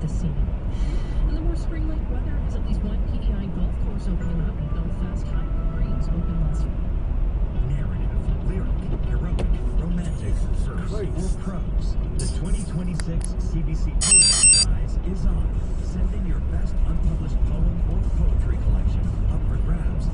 the scene. And the more spring-like weather has at least one PEI golf course opening up, and Belfast Highland Greens opened last week. Narrative, lyric, heroic, romantic, verse, or prose. The 2026 CBC Poetry Prize is on. Send in your best unpublished poem or poetry collection. Up for grabs.